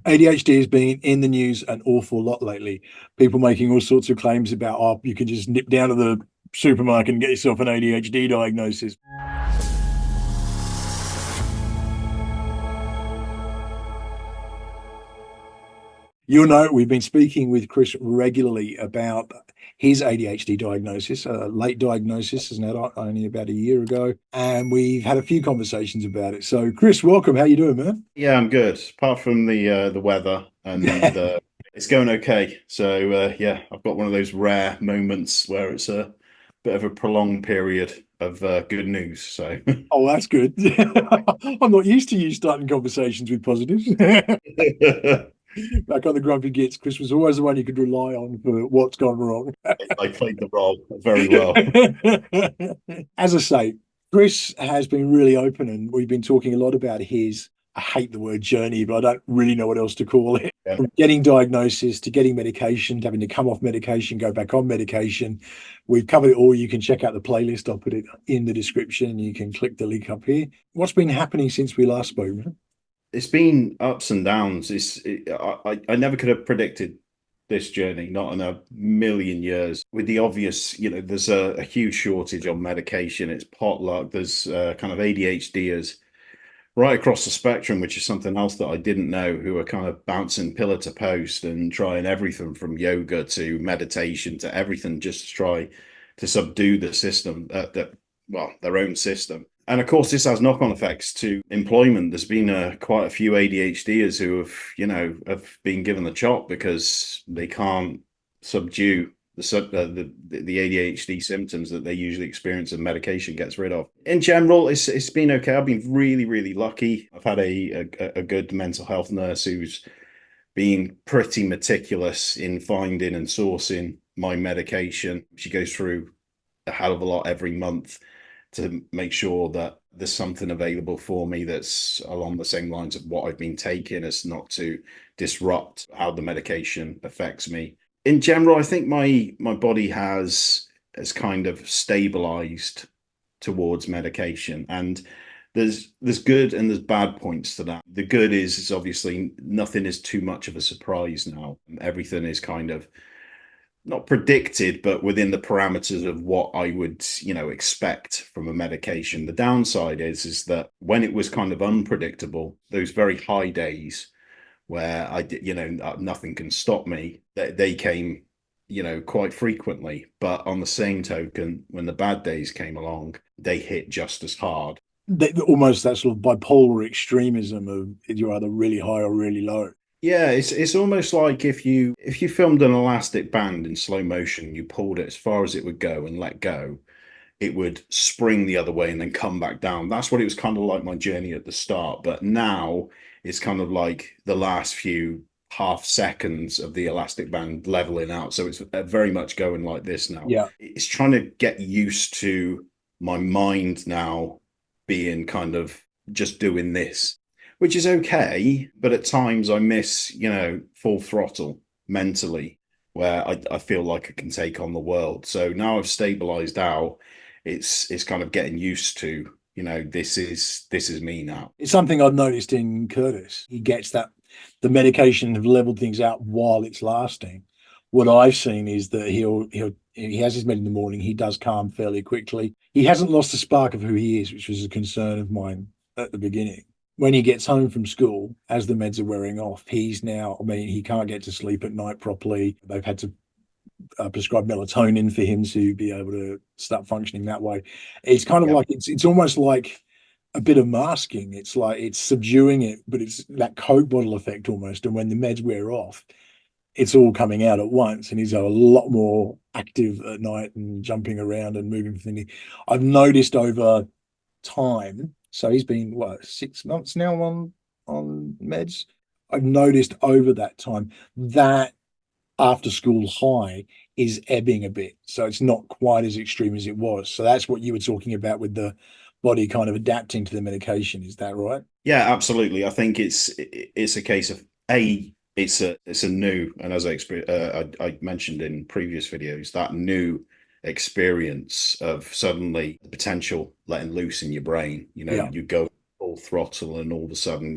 ADHD has been in the news an awful lot lately. People making all sorts of claims about, oh, you can just nip down to the supermarket and get yourself an ADHD diagnosis. You'll know we've been speaking with Chris regularly about his ADHD diagnosis, a late diagnosis as an adult, only about a year ago, and we've had a few conversations about it. So, Chris, welcome. How you doing, man? Yeah, I'm good. Apart from the weather and it's going okay. So yeah, I've got one of those rare moments where it's a bit of a prolonged period of good news. So Oh, that's good. I'm not used to you starting conversations with positives. Back on the grumpy gits, Chris was always the one you could rely on for what's gone wrong. I played the role very well. As I say, Chris has been really open, and we've been talking a lot about his, I hate the word journey, but I don't really know what else to call it. Yeah. From getting diagnosis to getting medication, to having to come off medication, go back on medication. We've covered it all. You can check out the playlist. I'll put it in the description. You can click the link up here. What's been happening since we last spoke, man? It's been ups and downs. I never could have predicted this journey, not in a million years. With the obvious, there's a huge shortage on medication. It's potluck. There's kind of ADHDers right across the spectrum, which is something else that I didn't know, who are kind of bouncing pillar to post and trying everything from yoga to meditation to everything just to try to subdue the system, their own system. And of course, this has knock-on effects to employment. There's been quite a few ADHDers who have been given the chop because they can't subdue the ADHD symptoms that they usually experience and medication gets rid of. In general, it's been okay. I've been really, really lucky. I've had a good mental health nurse who's been pretty meticulous in finding and sourcing my medication. She goes through a hell of a lot every month to make sure that there's something available for me that's along the same lines of what I've been taking, as not to disrupt how the medication affects me. In general, I think my body has kind of stabilized towards medication, and there's good and there's bad points to that. The good is obviously nothing is too much of a surprise now. Everything is kind of not predicted, but within the parameters of what I would, expect from a medication. The downside is that when it was kind of unpredictable, those very high days where I did, nothing can stop me, they came, quite frequently. But on the same token, when the bad days came along, they hit just as hard. Almost that sort of bipolar extremism of you're either really high or really low. Yeah, it's almost like if you filmed an elastic band in slow motion, you pulled it as far as it would go and let go, it would spring the other way and then come back down. That's what it was kind of like my journey at the start. But now it's kind of like the last few half seconds of the elastic band leveling out. So it's very much going like this now. Yeah. It's trying to get used to my mind now being kind of just doing this, which is okay. But at times I miss, full throttle mentally, where I feel like I can take on the world. So now I've stabilized out. It's kind of getting used to, this is me now. It's something I've noticed in Curtis. He gets that the medication have leveled things out while it's lasting. What I've seen is that he has his med in the morning. He does calm fairly quickly. He hasn't lost the spark of who he is, which was a concern of mine at the beginning. When he gets home from school, as the meds are wearing off, he's now, I mean, he can't get to sleep at night properly. They've had to prescribe melatonin for him to be able to start functioning that way. It's kind of Yeah. like it's almost like a bit of masking. It's like it's subduing it, but it's that Coke bottle effect almost. And when the meds wear off, it's all coming out at once, and he's a lot more active at night and jumping around and moving things. I've noticed over time. So he's been what 6 months now on meds. I've noticed over that time that after school high is ebbing a bit. So it's not quite as extreme as it was. So that's what you were talking about with the body kind of adapting to the medication. Is that right? Yeah, absolutely. I think it's a case of it's a new, and as I mentioned in previous videos, that new experience of suddenly the potential letting loose in your brain. Yeah. You go full throttle, and all of a sudden,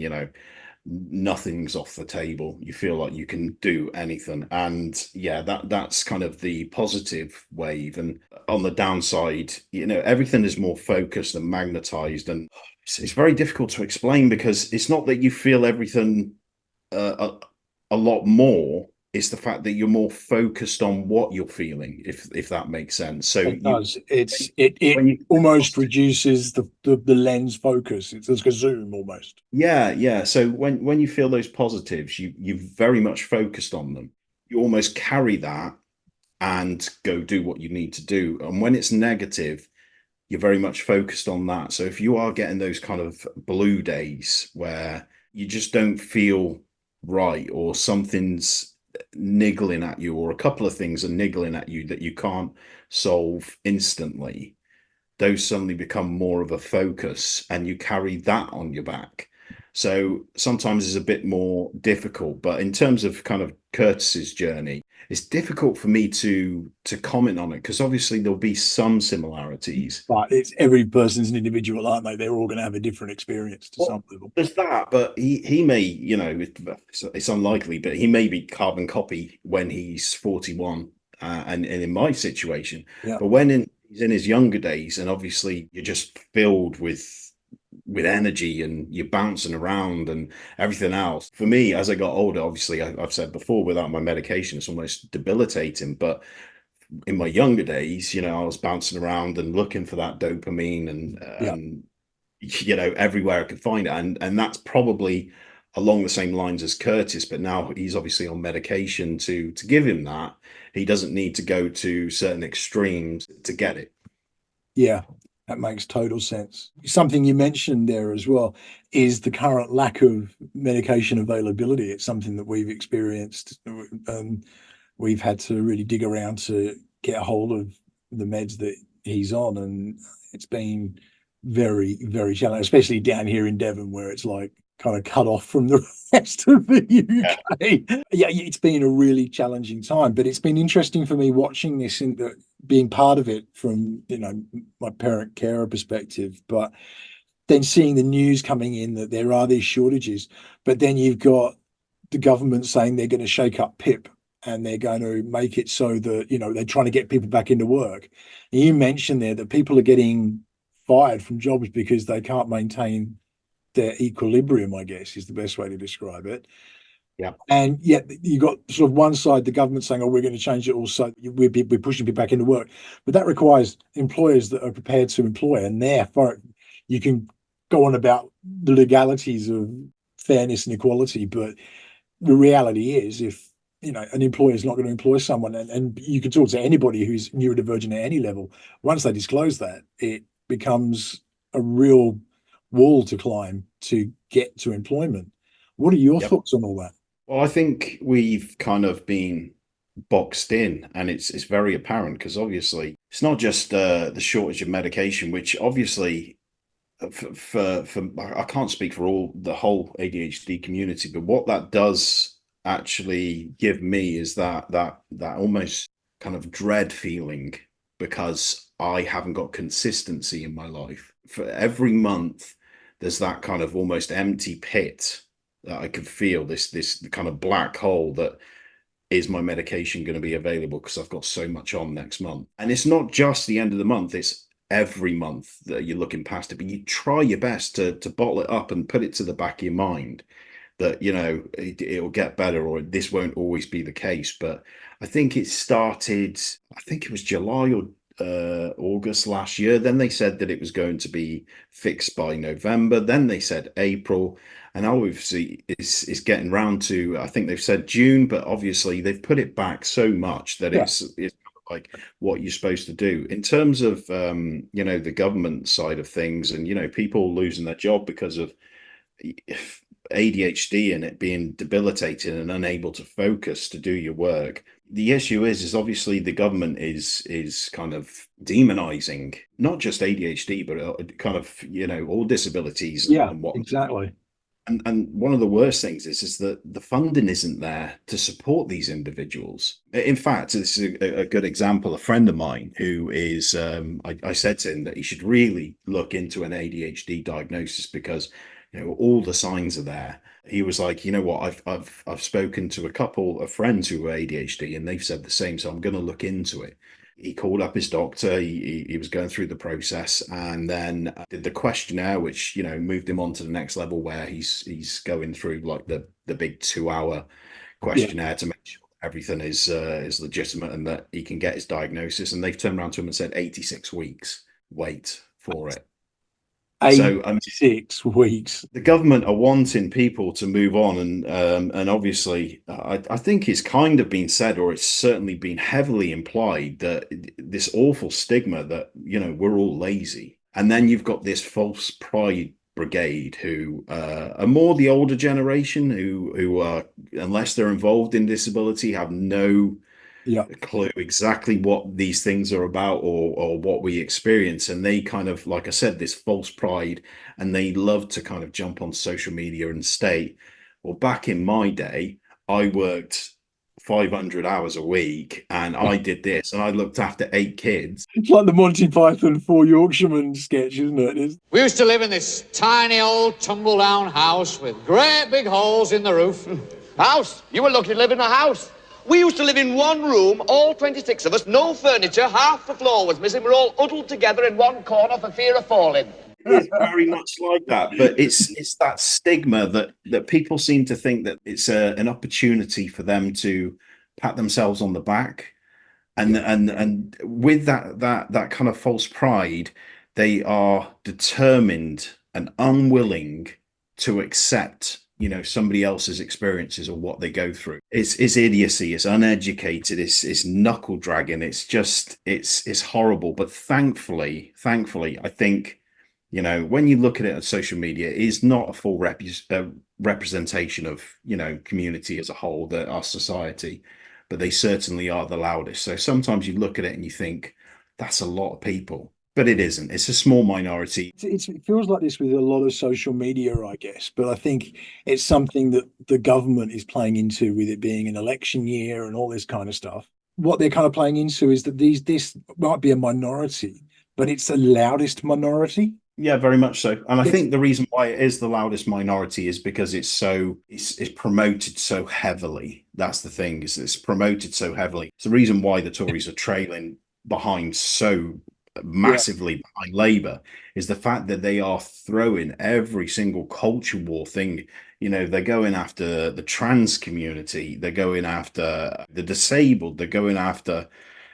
nothing's off the table. You feel like you can do anything. And yeah, that's kind of the positive wave. And on the downside, everything is more focused and magnetized. And it's very difficult to explain, because it's not that you feel everything a lot more. It's the fact that you're more focused on what you're feeling, if that makes sense. So It you does. It when you almost reduces the lens focus. It's like a zoom almost. yeah. So when you feel those positives, you very much focused on them. You almost carry that and go do what you need to do. And when it's negative, you're very much focused on that. So if you are getting those kind of blue days where you just don't feel right, or something's niggling at you, or a couple of things are niggling at you that you can't solve instantly, those suddenly become more of a focus, and you carry that on your back. So sometimes it's a bit more difficult. But in terms of kind of Curtis's journey, it's difficult for me to comment on it, because obviously there'll be some similarities. But it's every person's an individual, aren't they? They're all going to have a different experience to Well, some level. there's that, but he may, it's unlikely, but he may be carbon copy when he's 41, and in my situation. Yeah. But he's in his younger days, and obviously you're just filled with energy, and you're bouncing around and everything else. For me, as I got older, obviously, I've said before, without my medication, it's almost debilitating. But in my younger days, I was bouncing around and looking for that dopamine, Yeah. and everywhere I could find it. And that's probably along the same lines as Curtis, but now he's obviously on medication to give him that. He doesn't need to go to certain extremes to get it. Yeah, that makes total sense. Something you mentioned there as well is the current lack of medication availability. It's something that we've experienced. We've had to really dig around to get a hold of the meds that he's on, and it's been very, very challenging, especially down here in Devon, where it's like kind of cut off from the rest of the UK. Yeah, it's been a really challenging time, but it's been interesting for me watching this and being part of it from my parent carer perspective, but then seeing the news coming in that there are these shortages, but then you've got the government saying they're going to shake up PIP and they're going to make it so that they're trying to get people back into work. And you mentioned there that people are getting fired from jobs because they can't maintain their equilibrium, I guess is the best way to describe it. Yeah. And yet you got sort of one side, the government saying, oh, we're going to change it also, we're pushing people back into work. But that requires employers that are prepared to employ, and therefore you can go on about the legalities of fairness and equality, but the reality is, if an employer is not going to employ someone, and you can talk to anybody who's neurodivergent at any level, once they disclose that, it becomes a real wall to climb to get to employment. What are your Yep. thoughts on all that? Well, I think we've kind of been boxed in, and it's very apparent, because obviously it's not just the shortage of medication, which obviously for I can't speak for the whole ADHD community, but what that does actually give me is that almost kind of dread feeling, because I haven't got consistency in my life. For every month, there's that kind of almost empty pit that I could feel, this kind of black hole that is my medication going to be available, because I've got so much on next month. And it's not just the end of the month, it's every month that you're looking past it, but you try your best to bottle it up and put it to the back of your mind that it'll get better, or this won't always be the case. But I think it started, I think it was July or August last year. Then they said that it was going to be fixed by November. Then they said April, and obviously it's getting round to, I think they've said June, but obviously they've put it back so much that Yeah. it's like what you're supposed to do in terms of the government side of things, and people losing their job because of ADHD and it being debilitating and unable to focus to do your work. The issue is obviously the government is kind of demonizing not just ADHD, but kind of all disabilities Yeah, and what. exactly. And one of the worst things is that the funding isn't there to support these individuals. In fact, this is a good example. A friend of mine who is, I said to him that he should really look into an ADHD diagnosis, because all the signs are there. He was like, you know what, I've spoken to a couple of friends who are ADHD and they've said the same, so I'm going to look into it. He called up his doctor. He was going through the process, and then did the questionnaire, which, you know, moved him on to the next level, where he's going through like the big 2 hour Yeah. questionnaire to make sure everything is legitimate and that he can get his diagnosis. And they've turned around to him and said 86 weeks wait for it. So 86 weeks. the government are wanting people to move on, and obviously, I think it's kind of been said, or it's certainly been heavily implied, that this awful stigma that, you know, we're all lazy, and then you've got this false pride brigade who are more the older generation who are, unless they're involved in disability, have no Yeah. clue exactly what these things are about, or what we experience. And they kind of, like I said, this false pride, and they love to kind of jump on social media and state, well, back in my day, I worked 500 hours a week and I did this and I looked after 8 kids. It's like the Monty Python Four Yorkshiremen sketch, isn't it? We used to live in this tiny old tumble-down house with great big holes in the roof. House? You were lucky to live in a house. We used to live in one room, all 26 of us, no furniture, half the floor was missing. We're all huddled together in one corner for fear of falling. It's very much like that, but it's that stigma that people seem to think that it's an opportunity for them to pat themselves on the back, and with that kind of false pride, they are determined and unwilling to accept, you know, somebody else's experiences or what they go through. It's idiocy, it's uneducated, it's knuckle dragging, it's horrible. But thankfully, I think, you know, when you look at it on social media, it is not a full representation of, you know, community as a whole, our society, but they certainly are the loudest. So sometimes you look at it and you think, that's a lot of people. But it isn't. It's a small minority. It feels like this with a lot of social media, I guess. But I think it's something that the government is playing into, with it being an election year and all this kind of stuff. What they're kind of playing into is that this might be a minority, but it's the loudest minority. Yeah, very much so. And I think the reason why it is the loudest minority is because it's promoted so heavily. That's the thing, is it's promoted so heavily. It's the reason why the Tories are trailing behind so massively behind Labour, is the fact that they are throwing every single culture war thing. You know, they're going after the trans community, they're going after the disabled, they're going after,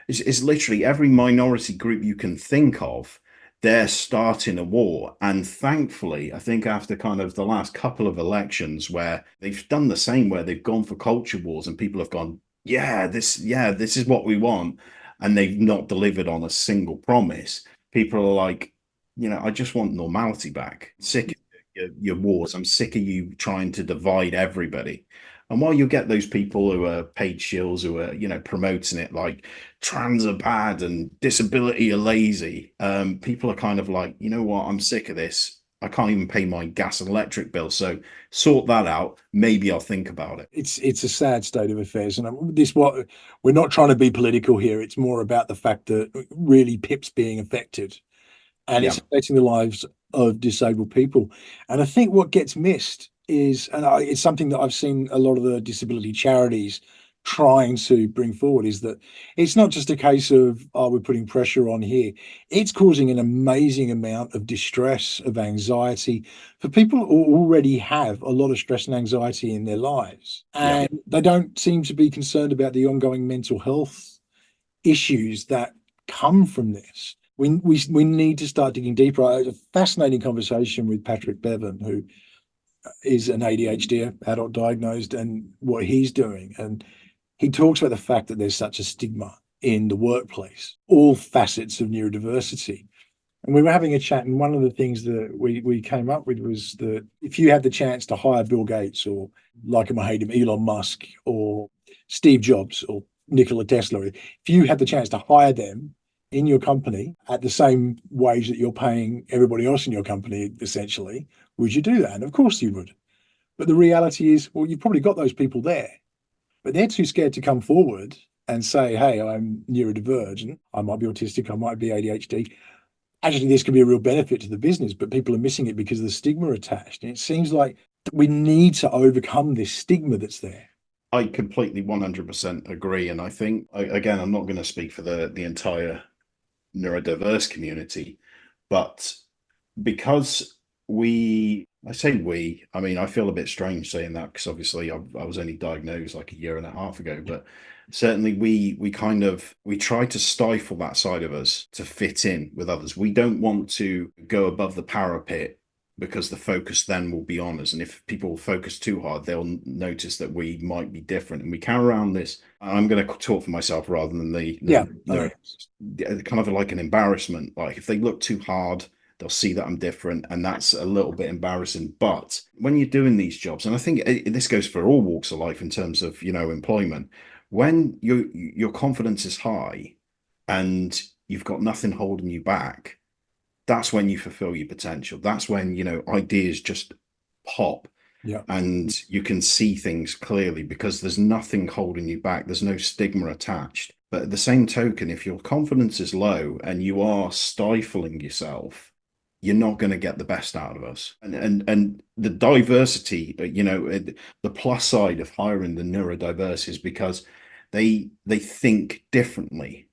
it's literally every minority group you can think of. They're starting a war. And thankfully, I think after kind of the last couple of elections where they've done the same, where they've gone for culture wars and people have gone, this is what we want, and they've not delivered on a single promise, people are like, you know, I just want normality back. I'm sick of your wars. I'm sick of you trying to divide everybody. And while you get those people who are paid shills, who are, you know, promoting it like trans are bad and disability are lazy, people are kind of like, you know what, I'm sick of this. I can't even pay my gas and electric bill. So sort that out. Maybe I'll think about it. It's a sad state of affairs. And we're not trying to be political here. It's more about the fact that really PIP's being affected, and it's affecting the lives of disabled people. And I think what gets missed is, and it's something that I've seen a lot of the disability charities trying to bring forward, is that it's not just a case of, we're putting pressure on here. It's causing an amazing amount of distress, of anxiety for people who already have a lot of stress and anxiety in their lives. And they don't seem to be concerned about the ongoing mental health issues that come from this. We need to start digging deeper. I had a fascinating conversation with Patrick Bevan, who is an ADHD adult diagnosed, and what he's doing. And he talks about the fact that there's such a stigma in the workplace, all facets of neurodiversity. And we were having a chat, and one of the things that we came up with was that if you had the chance to hire Bill Gates, or, like him, I hate him, Elon Musk, or Steve Jobs, or Nikola Tesla, if you had the chance to hire them in your company at the same wage that you're paying everybody else in your company, essentially, would you do that? And of course you would. But the reality is, well, you've probably got those people there, but they're too scared to come forward and say, hey, I'm neurodivergent, I might be autistic, I might be ADHD. Actually, this could be a real benefit to the business, but people are missing it because of the stigma attached. And it seems like we need to overcome this stigma that's there. I completely 100% agree. And I think, again, I'm not going to speak for the entire neurodiverse community, but because I say we, I mean, I feel a bit strange saying that because obviously I was only diagnosed like a year and a half ago, but certainly we try to stifle that side of us to fit in with others. We don't want to go above the parapet because the focus then will be on us. And if people focus too hard, they'll notice that we might be different. And we carry around this, I'm going to talk for myself rather than kind of like an embarrassment. Like if they look too hard, they'll see that I'm different, and that's a little bit embarrassing. But when you're doing these jobs, and I think this goes for all walks of life in terms of, employment, when your confidence is high and you've got nothing holding you back, that's when you fulfill your potential. That's when, ideas just pop. Yeah. And you can see things clearly because there's nothing holding you back. There's no stigma attached. But at the same token, if your confidence is low and you are stifling yourself, you're not going to get the best out of us. And the diversity, the plus side of hiring the neurodiverse is because they think differently,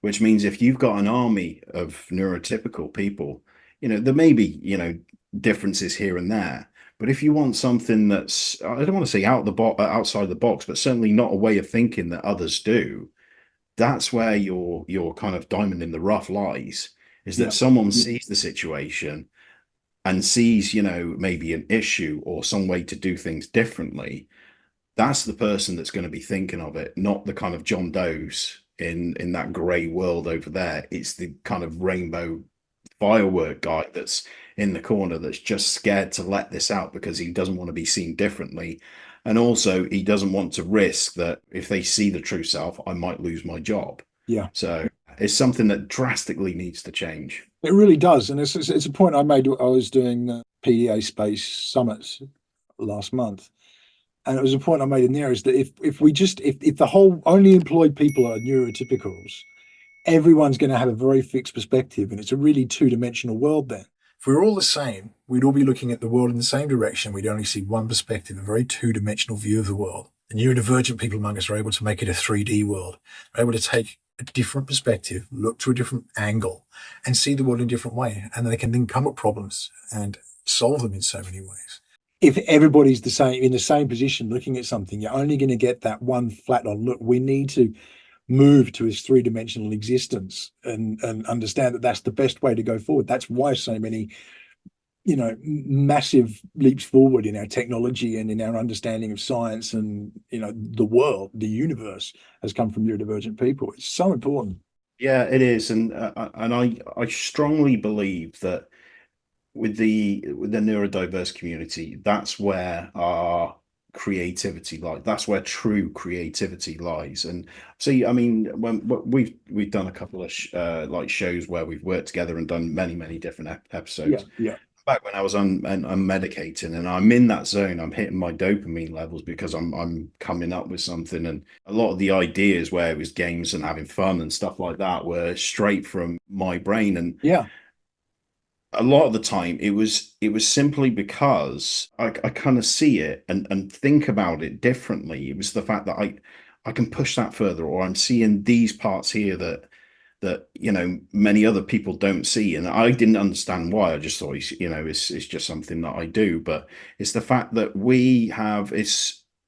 which means if you've got an army of neurotypical people, there may be, differences here and there. But if you want something that's, I don't want to say outside the box, but certainly not a way of thinking that others do, that's where your kind of diamond in the rough lies, is that someone sees the situation and sees, maybe an issue or some way to do things differently. That's the person that's going to be thinking of it, not the kind of John Doe's in that grey world over there. It's the kind of rainbow firework guy that's in the corner that's just scared to let this out because he doesn't want to be seen differently. And also he doesn't want to risk that if they see the true self, I might lose my job. Yeah. So it's something that drastically needs to change. It really does. And it's a point I made. I was doing PDA Space Summits last month. And it was a point I made in there is that if the whole only employed people are neurotypicals, everyone's going to have a very fixed perspective. And it's a really two-dimensional world then. If we were all the same, we'd all be looking at the world in the same direction. We'd only see one perspective, a very two-dimensional view of the world. The neurodivergent people among us are able to make it a 3D world. They're able to take a different perspective, look to a different angle, and see the world in a different way. And they can then come at problems and solve them in so many ways. If everybody's in the same position looking at something, you're only going to get that one flat on look. We need to move to his three-dimensional existence and understand that that's the best way to go forward. That's why so many, massive leaps forward in our technology and in our understanding of science and, the world, the universe has come from neurodivergent people. It's so important. Yeah, it is. And I strongly believe that with the neurodiverse community, that's where our creativity lies. That's where true creativity lies. And see, I mean, when we've done a couple of shows where we've worked together and done many different episodes. Yeah. Back when I was I'm medicating and I'm in that zone, I'm hitting my dopamine levels because I'm coming up with something, and a lot of the ideas where it was games and having fun and stuff like that were straight from my brain. And a lot of the time it was simply because I kind of see it and think about it differently. It was the fact that I can push that further, or I'm seeing these parts here that many other people don't see, and I didn't understand why. I just thought it's just something that I do. But it's the fact that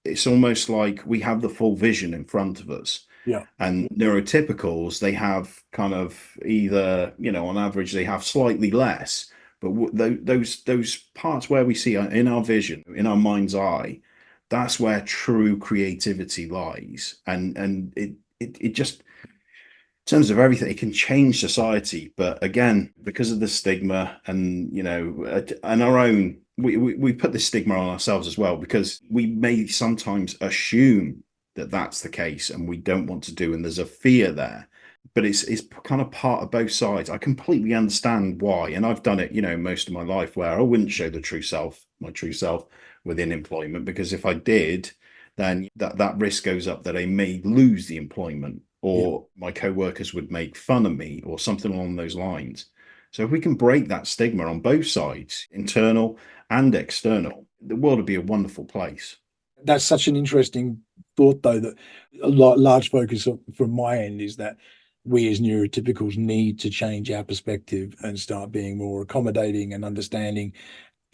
it's almost like we have the full vision in front of us. Yeah. And neurotypicals, they have kind of either, on average, they have slightly less. But those parts where we see in our vision, in our mind's eye, that's where true creativity lies. And it just, in terms of everything, it can change society. But again, because of the stigma and, and our own, we put this stigma on ourselves as well, because we may sometimes assume that that's the case and we don't want to do, and there's a fear there. But it's kind of part of both sides. I completely understand why, and I've done it most of my life where I wouldn't show my true self within employment, because if I did, then that risk goes up that I may lose the employment, or my co-workers would make fun of me or something along those lines. So if we can break that stigma on both sides, internal and external, the world would be a wonderful place. That's such an interesting thought, though, that a large focus from my end is that we as neurotypicals need to change our perspective and start being more accommodating and understanding,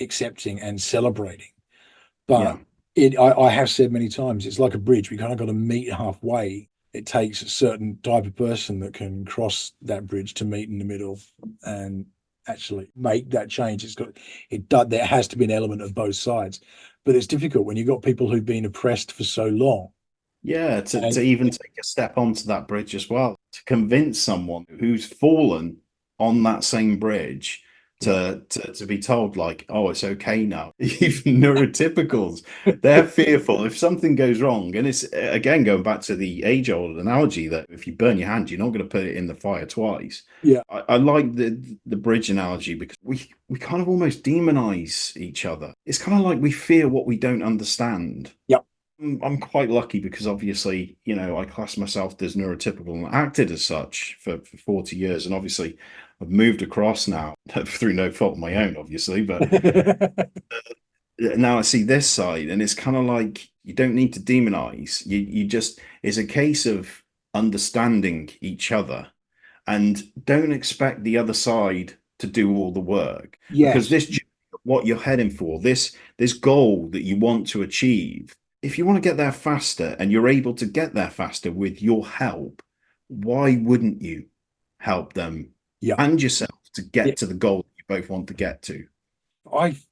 accepting and celebrating. But Yeah. I have said many times, it's like a bridge. We kind of got to meet halfway. It takes a certain type of person that can cross that bridge to meet in the middle and actually make that change. There has to be an element of both sides, but it's difficult when you've got people who've been oppressed for so long. Yeah, to And even take a step onto that bridge as well, to convince someone who's fallen on that same bridge to be told like, oh, it's okay now. Even neurotypicals, they're fearful if something goes wrong. And it's again going back to the age-old analogy that if you burn your hand, you're not going to put it in the fire twice. yeah, I like the bridge analogy because we kind of almost demonize each other. It's kind of like we fear what we don't understand. yep. I'm quite lucky because obviously, I class myself as neurotypical and acted as such for 40 years. And obviously I've moved across now through no fault of my own, obviously, but now I see this side and it's kind of like, you don't need to demonize. You just, it's a case of understanding each other and don't expect the other side to do all the work because Yes. what you're heading for, this goal that you want to achieve, if you want to get there faster and you're able to get there faster with your help, why wouldn't you help them Yeah. and yourself to Yeah. get to the goal you both want to get to? I've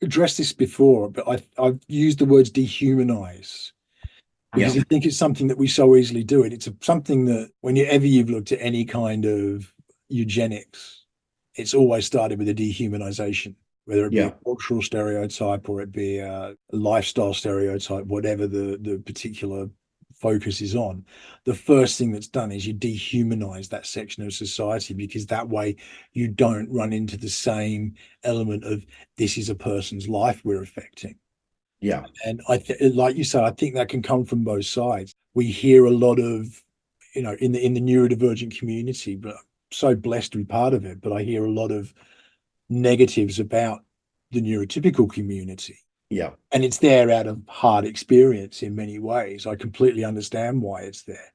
addressed this before, but I've used the words dehumanize because Yeah. I think it's something that we so easily do. It's something that whenever you've looked at any kind of eugenics, it's always started with a dehumanization, whether it be a Yeah. cultural stereotype or it be a lifestyle stereotype, whatever the particular focus is on. The first thing that's done is you dehumanize that section of society because that way you don't run into the same element of this is a person's life we're affecting. Yeah. And like you said, I think that can come from both sides. We hear a lot of, in the neurodivergent community, but I'm so blessed to be part of it. But I hear a lot of negatives about the neurotypical community. Yeah. And it's there out of hard experience in many ways. I completely understand why it's there.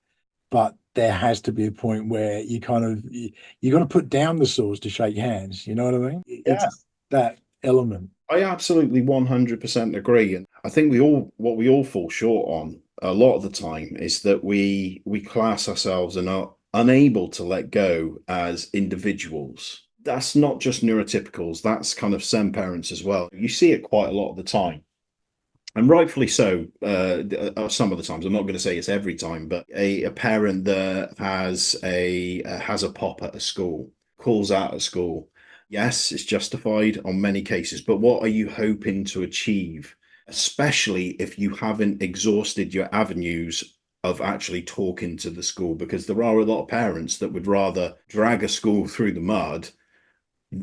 But there has to be a point where you kind of you got to put down the swords to shake hands. You know what I mean? Yeah. It's that element. I absolutely 100% agree. And I think what we all fall short on a lot of the time is that we class ourselves and are unable to let go as individuals. That's not just neurotypicals, that's kind of SEN parents as well. You see it quite a lot of the time. And rightfully so, some of the times. I'm not going to say it's every time, but a parent that has a pop at a school, calls out at school. Yes, it's justified on many cases, but what are you hoping to achieve? Especially if you haven't exhausted your avenues of actually talking to the school, because there are a lot of parents that would rather drag a school through the mud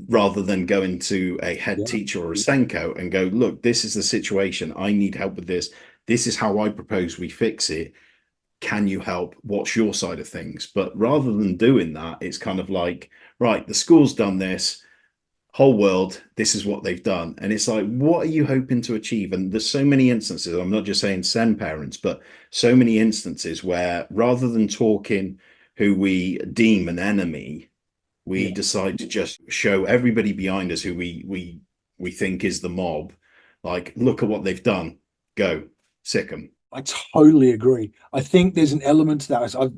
rather than going to a head teacher or a Senko and go, look, this is the situation. I need help with this. This is how I propose we fix it. Can you help? What's your side of things? But rather than doing that, it's kind of like, right, the school's done this, whole world, this is what they've done. And it's like, what are you hoping to achieve? And there's so many instances, I'm not just saying SEN parents, but so many instances where rather than talking who we deem an enemy, we decide to just show everybody behind us who we think is the mob, like, look at what they've done, go sick them. I totally agree. I think there's an element to that.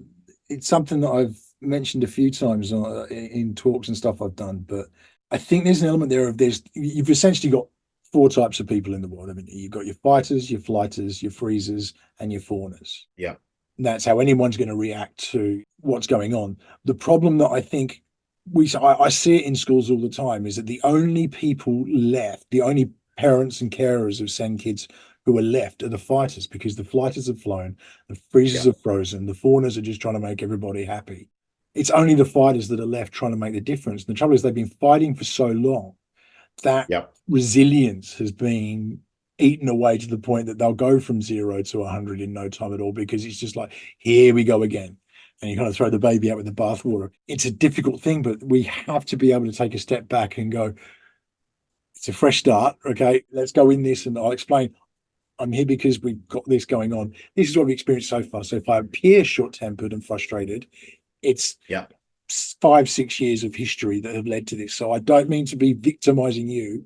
It's something that I've mentioned a few times in talks and stuff I've done, but I think there's an element there of you've essentially got four types of people in the world. I mean, you've got your fighters, your flighters, your freezers, and your fawners. Yeah. And that's how anyone's going to react to what's going on. The problem that I think I see it in schools all the time is that the only people left, the only parents and carers of SEN kids who are left are the fighters, because the flighters have flown, the freezers are frozen, the fawners are just trying to make everybody happy. It's only the fighters that are left trying to make the difference. And the trouble is they've been fighting for so long that resilience has been eaten away to the point that they'll go from 0 to 100 in no time at all, because it's just like, here we go again. And you kind of throw the baby out with the bathwater. It's a difficult thing, but we have to be able to take a step back and go, it's a fresh start. Okay, let's go in this and I'll explain. I'm here because we've got this going on. This is what we've experienced so far. So if I appear short-tempered and frustrated, it's Yeah. 5-6 years of history that have led to this. So I don't mean to be victimizing you.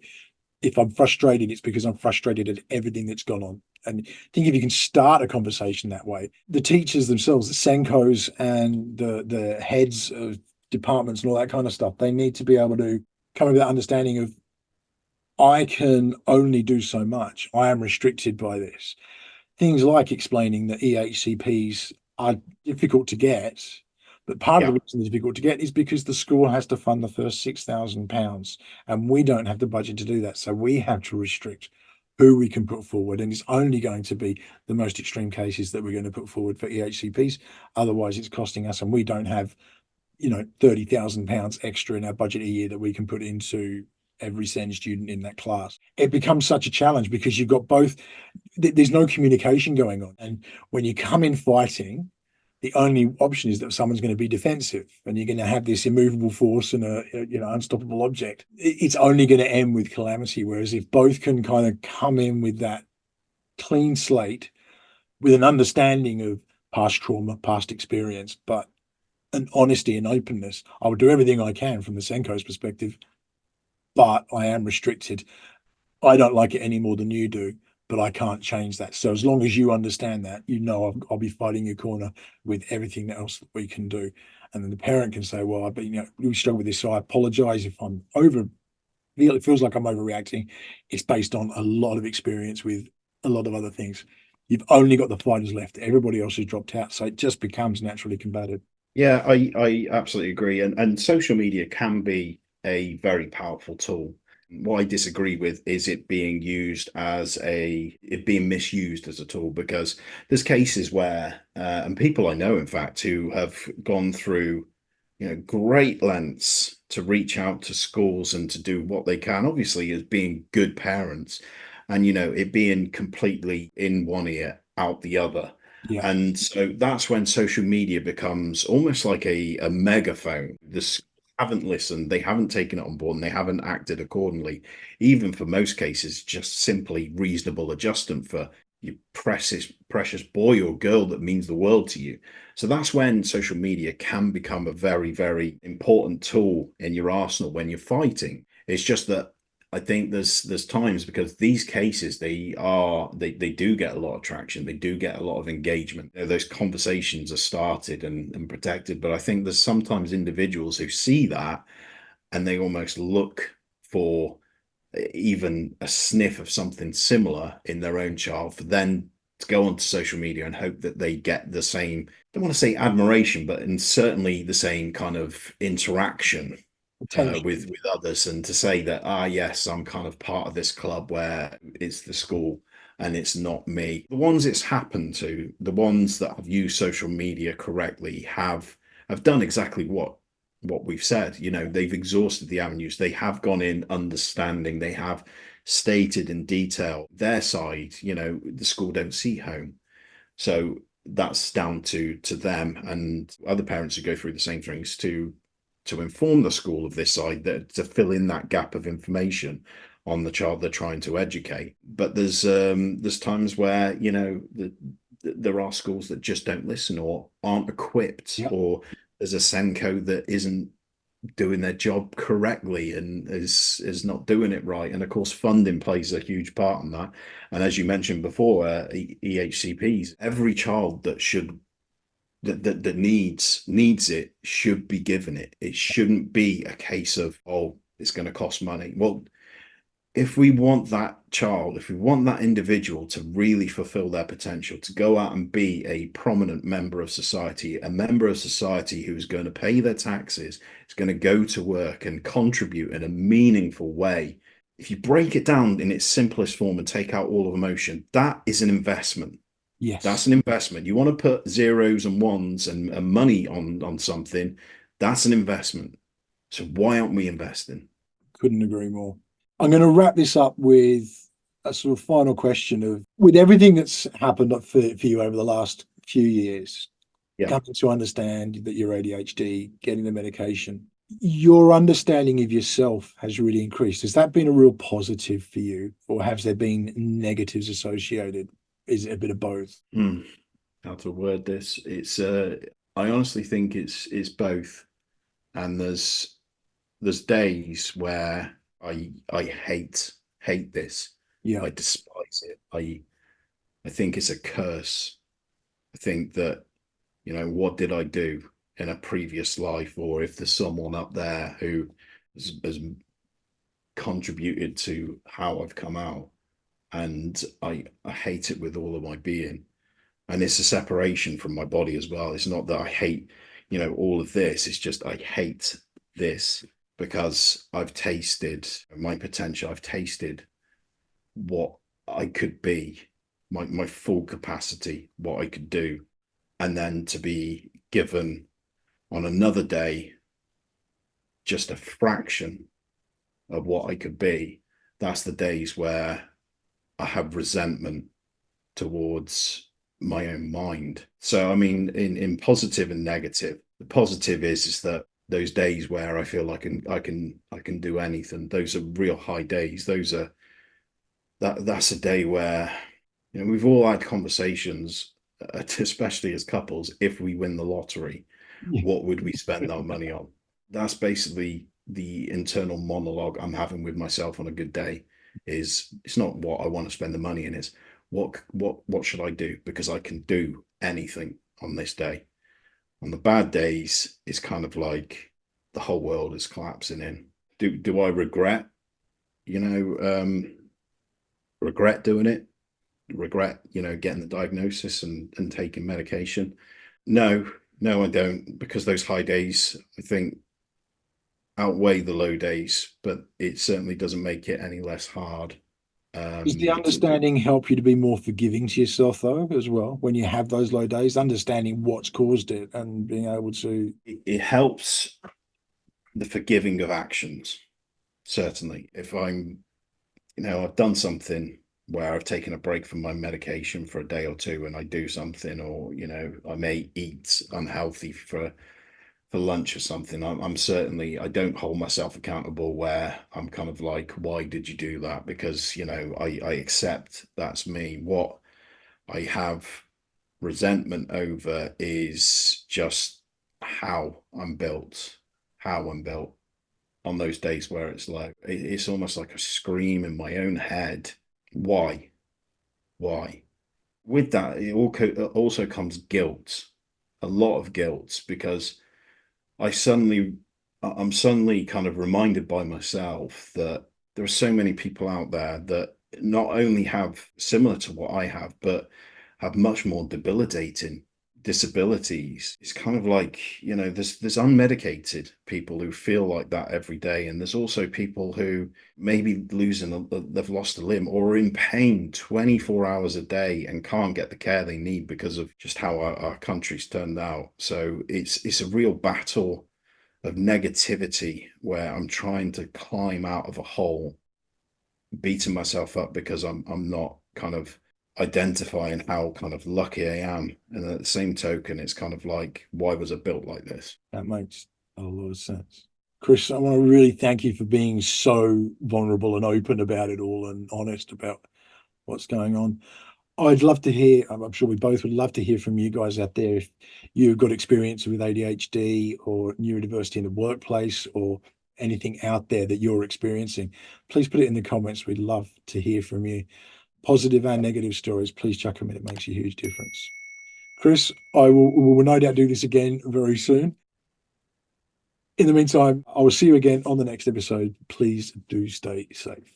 If I'm frustrated, it's because I'm frustrated at everything that's gone on. And I think if you can start a conversation that way, the teachers themselves, the Senkos and the heads of departments and all that kind of stuff, they need to be able to come up with that understanding of, I can only do so much. I am restricted by this. Things like explaining that EHCPs are difficult to get, but part of the reason they're difficult to get is because the school has to fund the first £6,000, and we don't have the budget to do that. So we have to restrict who we can put forward, and it's only going to be the most extreme cases that we're going to put forward for EHCPs. Otherwise, it's costing us, and we don't have, £30,000 extra in our budget a year that we can put into every SEND student in that class. It becomes such a challenge because you've got both. There's no communication going on, and when you come in fighting, the only option is that someone's going to be defensive, and you're going to have this immovable force and a unstoppable object. It's only going to end with calamity. Whereas if both can kind of come in with that clean slate, with an understanding of past trauma, past experience, but an honesty and openness, I will do everything I can from the Senko's perspective, but I am restricted. I don't like it any more than you do, but I can't change that. So as long as you understand that, I'll be fighting your corner with everything else that we can do. And then the parent can say, well, we struggle with this, so I apologize if it feels like I'm overreacting. It's based on a lot of experience with a lot of other things. You've only got the fighters left. Everybody else has dropped out. So it just becomes naturally combative. Yeah, I absolutely agree. And social media can be a very powerful tool. What I disagree with is it being misused as a tool, because there's cases where, and people I know, in fact, who have gone through, great lengths to reach out to schools and to do what they can, obviously as being good parents, and, it being completely in one ear, out the other. Yeah. And so that's when social media becomes almost like a megaphone. The haven't listened, they haven't taken it on board, and they haven't acted accordingly. Even for most cases, just simply reasonable adjustment for your precious boy or girl that means the world to you. So that's when social media can become a very, very important tool in your arsenal when you're fighting. It's just that I think there's times, because these cases, they do get a lot of traction, they do get a lot of engagement. Those conversations are started and protected, but I think there's sometimes individuals who see that and they almost look for even a sniff of something similar in their own child, for then to go onto social media and hope that they get the same, I don't want to say admiration, but certainly the same kind of interaction with others, and to say that, yes, I'm kind of part of this club where it's the school and it's not me. The ones it's happened to, the ones that have used social media correctly, have done exactly what we've said. They've exhausted the avenues, they have gone in understanding, they have stated in detail their side. The school don't see home, so that's down to them and other parents who go through the same things to inform the school of this side, that to fill in that gap of information on the child they're trying to educate. But there's times where there are schools that just don't listen or aren't equipped, or there's a Senko that isn't doing their job correctly and is not doing it right. And of course, funding plays a huge part in that. And as you mentioned before, EHCPs, every child that needs it should be given it. It shouldn't be a case of, oh, it's going to cost money. Well, if we want that child, if we want that individual to really fulfill their potential, to go out and be a prominent member of society, a member of society who's going to pay their taxes, is going to go to work and contribute in a meaningful way, if you break it down in its simplest form and take out all of emotion, that is an investment. Yes. That's an investment. You want to put zeros and ones and money on something, that's an investment. So why aren't we investing? Couldn't agree more. I'm going to wrap this up with a sort of final question of, with everything that's happened for you over the last few years, coming to understand that you're ADHD, getting the medication, your understanding of yourself has really increased. Has that been a real positive for you, or have there been negatives associated? Is it a bit of both? How to word this? It's I honestly think it's both. And there's days where I hate this. Yeah. I despise it. I think it's a curse. I think that, what did I do in a previous life, or if there's someone up there who has contributed to how I've come out, and I hate it with all of my being. And it's a separation from my body as well. It's not that I hate, all of this. It's just I hate this because I've tasted my potential. I've tasted what I could be, my full capacity, what I could do. And then to be given on another day just a fraction of what I could be, that's the days where I have resentment towards my own mind. So I mean, in positive and negative, the positive is that those days where I feel like I can do anything, those are real high days. That's a day where, we've all had conversations, especially as couples. If we win the lottery, what would we spend our money on? That's basically the internal monologue I'm having with myself on a good day. It's not what I want to spend the money in, it's what should I do? Because I can do anything on this day. On the bad days, it's kind of like the whole world is collapsing in. Do I regret, regret doing it? Regret, getting the diagnosis and taking medication? No, I don't, because those high days, I think, outweigh the low days, but it certainly doesn't make it any less hard. Does the understanding help you to be more forgiving to yourself, though, as well, when you have those low days, understanding what's caused it and being able to? It helps the forgiving of actions, certainly. If I'm, I've done something where I've taken a break from my medication for a day or two and I do something, or, I may eat unhealthy for lunch or something, I'm certainly, I don't hold myself accountable where I'm kind of like, why did you do that? Because, I accept that's me. What I have resentment over is just how I'm built on those days where it's low. It's almost like a scream in my own head. Why? With that, it also comes guilt, a lot of guilt, because I'm suddenly kind of reminded by myself that there are so many people out there that not only have similar to what I have, but have much more debilitating disabilities. It's kind of like, there's unmedicated people who feel like that every day. And there's also people who maybe they've lost a limb or are in pain 24 hours a day and can't get the care they need because of just how our country's turned out. So it's a real battle of negativity where I'm trying to climb out of a hole, beating myself up because I'm not kind of identifying how kind of lucky I am. And at the same token, it's kind of like, why was I built like this? That makes a lot of sense. Chris, I want to really thank you for being so vulnerable and open about it all and honest about what's going on. I'd love to hear, I'm sure we both would love to hear from you guys out there if you've got experience with ADHD or neurodiversity in the workplace or anything out there that you're experiencing. Please put it in the comments. We'd love to hear from you. Positive and negative stories, please chuck them in. It makes a huge difference. Chris, we will no doubt do this again very soon. In the meantime, I will see you again on the next episode. Please do stay safe.